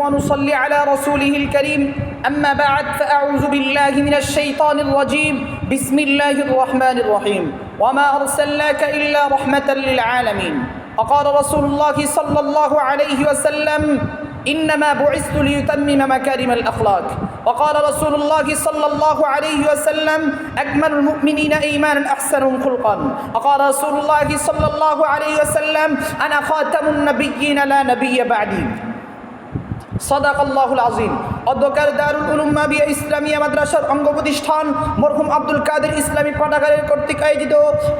ونصلي على رسوله الكريم أما بعد فأعوذ بالله من الشيطان الرجيم بسم الله الرحمن الرحيم وما أرسلناك إلا رحمة للعالمين وقال رسول الله صلى الله عليه وسلم إنما بعثت ليتمم مكارم الأخلاق وقال رسول الله صلى الله عليه وسلم أكمل المؤمنين إيمانا أحسنهم خلقا وقال رسول الله صلى الله عليه وسلم أنا خاتم النبيين لا نبي بعدي صدق الله العظيم অধ্যকার দারুল উলুম মাবিয়া ইসলামিয়া মাদ্রাসার অঙ্গ প্রতিষ্ঠান মরহুম আব্দুল কাদের ইসলামী পাঠাগারের কর্তৃক আয়োজিত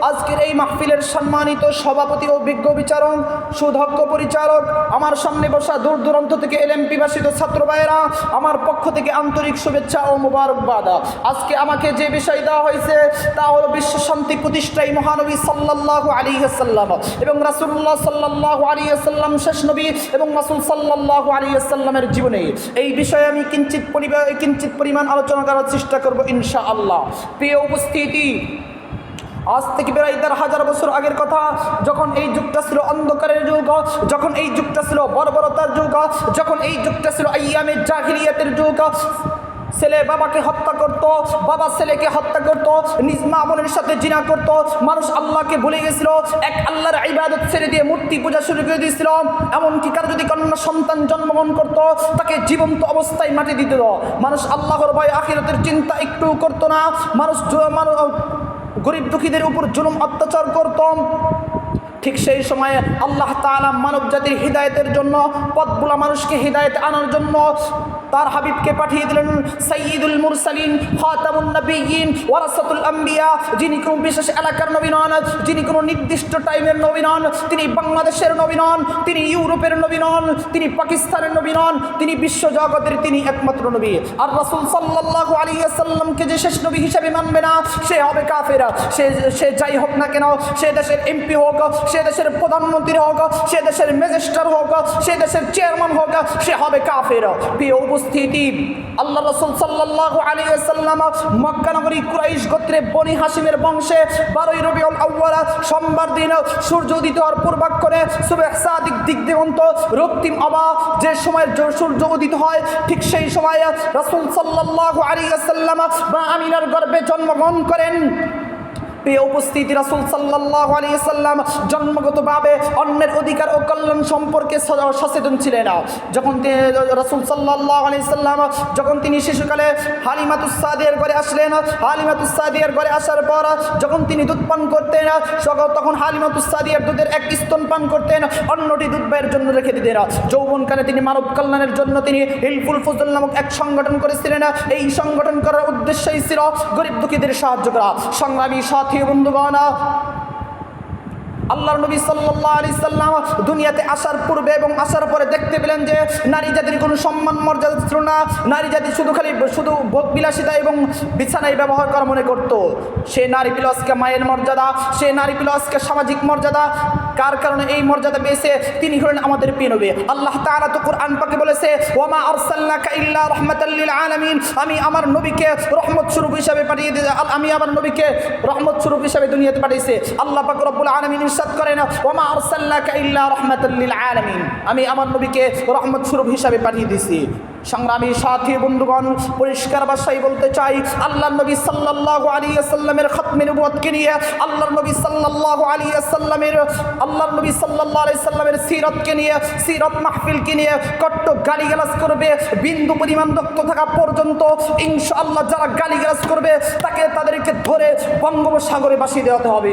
আজকের এই মাহফিলের সম্মানিত সভাপতি ও বিজ্ঞ বিচারক সুদক্ষ পরিচালক আমার সামনে বসা দূর দূরান্ত থেকে এলএম পিপাসিত ছাত্র ভাইয়েরা আমার পক্ষ থেকে আন্তরিক শুভেচ্ছা ও মোবারকবাদ। আজকে আমাকে যে বিষয় দেওয়া হয়েছে তা হলো বিশ্ব শান্তি প্রতিষ্ঠায় মহানবী সাল্লাল্লাহু আলাইহি ওয়াসাল্লাম এবং রাসূলুল্লাহ সাল্লাল্লাহু আলাইহি ওয়াসাল্লাম শেষ নবী এবং রাসূল সাল্লাল্লাহু আলাইহি ওয়াসাল্লামের জীবনে এই বিষয়ে আমি কিঞ্চিত পরিমাণ আলোচনা করার চেষ্টা করব ইনশাআল্লাহ। প্রিয় উপস্থিতি, আজ থেকে প্রায় ১,৫০০ বছর আগের কথা, যখন এই যুগটা ছিল অন্ধকারের যুগ, যখন এই যুগটা ছিল বর্বরতার যুগ, যখন এই যুগটা ছিল আইয়ামে জাহিলিয়াতের যুগ, ছেলে বাবাকে হত্যা করত, বাবা ছেলেকে হত্যা করত, নিজ মা বোনের সাথে জিনা করত, মানুষ আল্লাহকে ভুলে গেছিল, এক আল্লাহর ইবাদত ছেড়ে দিয়ে মূর্তি পূজা শুরু করে দিয়েছিল। এমনকি কারো যদি কন্যা সন্তান জন্মগ্রহণ করত তাকে জীবন্ত অবস্থায় মাটি দিত। মানুষ আল্লাহর ভয় আখিরাতের চিন্তা একটু করতো না। মানুষ গরিব দুঃখীদের উপর জুলুম অত্যাচার করত। ঠিক সেই সময়ে আল্লাহ তাআলা মানব জাতির হিদায়তের জন্য, পথগুলা মানুষকে হিদায়তে আনার জন্য তার হাবিবকে পাঠিয়ে দিলেন সাইয়্যিদুল মুরসালিন খাতামুন নবিয়্যিন ওয়ারাসাতুল আম্বিয়া, যিনি কোনো বিশেষ এলাকার নবী নন, যিনি কোনো নির্দিষ্ট টাইমের নবী নন, তিনি বাংলাদেশের নবী নন, তিনি ইউরোপের নবী নন, তিনি পাকিস্তানের নবী নন, তিনি বিশ্বজগতের তিনি একমাত্র নবী। আর রাসূল সাল্লাল্লাহু আলাইহি ওয়াসাল্লামকে যে শেষ নবী হিসেবে মানবে না সে হবে কাফের। সে যাই হোক না কেন, সে দেশের এমপি হোক, সে দেশের প্রধানমন্ত্রী হোক, সে দেশের ম্যাজিস্ট্রেট হোক, সে দেশের চেয়ারম্যান হোক, সে হবে কাফের। প্রিয় উপস্থিতি, আল্লাহ রাসূল সাল্লাল্লাহু আলাইহি ওয়াসাল্লাম মক্কা নগরী কুরাইশ গোত্রে বনি হাশিমের বংশে 12 রবিউল আউয়াল সোমবার দিন সূর্য উদিত হওয়ার পূর্বাক্ষণে সুবহ সাদিক দিগদিগন্ত রক্তিম আভা যে সময় সূর্য উদিত হয় ঠিক সেই সময় রাসূল সাল্লাল্লাহু আলাইহি ওয়াসাল্লাম মা আমিনার গর্ভে জন্মগ্রহণ করেন। প্রিয় উপস্থিতি, রাসূল সাল্লাল্লাহু আলাইহি ওয়াসাল্লাম জন্মগতভাবে অন্যের অধিকার ও কল্যাণ সম্পর্কে সচেতন ছিলেন। যখন রাসূল সাল্লাল্লাহু আলাইহি ওয়াসাল্লাম যখন তিনি শিশুকালে হালিমাতুস সাদিয়ার ঘরে আসলেন, হালিমাতুস সাদিয়ার ঘরে আসার পর যখন তিনি দুধ পান করতেন তখন হালিমাতুস সাদিয়ার দুধের এক স্তন পান করতেন, অন্যটি দুধ ভাইয়ের জন্য রেখে দিতেন। যৌবনকালে তিনি মানব কল্যাণের জন্য তিনি হিলফুল ফুজল নামক এক সংগঠন করেছিলেন। এই সংগঠন করার উদ্দেশ্যই ছিল গরিব দুঃখীদের সাহায্য করা। সংগ্রামী বন্ধুগণ, আল্লাহর নবী সাল্লাল্লাহু আলাইহি সাল্লাম দুনিয়াতে আসার পূর্বে এবং আসার পরে দেখতে পেলেন যে নারী জাতির কোনো সম্মান মর্যাদা ছিল না। নারী জাতি শুধু ভোগ বিলাসিতা এবং বিছানায় ব্যবহার করা মনে করত। সে নারী পেল আজকে মায়ের মর্যাদা, সে নারী পেল আজকে সামাজিক মর্যাদা। কার কারণে এই মর্যাদা পেয়েছে? তিনি হলেন আমাদের প্রিয় নবী। আল্লাহ তাআলা তো কোরআন পাকে বলেছে, ওয়ামা আরসালনাকা ইল্লা রাহমাতাল লিল আলামিন, আমি আমার নবীকে রহমত স্বরূপ হিসেবে পাঠিয়ে দিয়েছি, আমি আমার নবীকে রহমত স্বরূপ হিসেবে দুনিয়াতে পাঠিয়েছি। আল্লাহ পাক রব্বুল আলামিন ইরশাদ করেন, ওয়ামা আরসালনাকা ইল্লা রাহমাতাল লিল আলামিন, আমি আমার নবীকে রহমত স্বরূপ হিসেবে পাঠিয়ে দিয়েছি। সংগ্রামী সাথী বন্ধুগণ, পরিষ্কার ভাষায় বলতে চাই, আল্লাহর নবী সাল্লাল্লাহু আলাইহি ওয়াসাল্লামের খতমে নবুয়তকে নিয়ে, আল্লাহর নবী সাল্লাল্লাহু আলাইহি ওয়াসাল্লামের সিরাতকে নিয়ে, সিরাত মাহফিলকে নিয়ে কট্ট গালিগালাজ করবে, বিন্দু পরিমাণ রক্ত থাকা পর্যন্ত ইনশাআল্লাহ যারা গালিগালাজ করবে তাদেরকে ধরে বঙ্গোপসাগরে ভাসিয়ে দেওয়াতে হবে।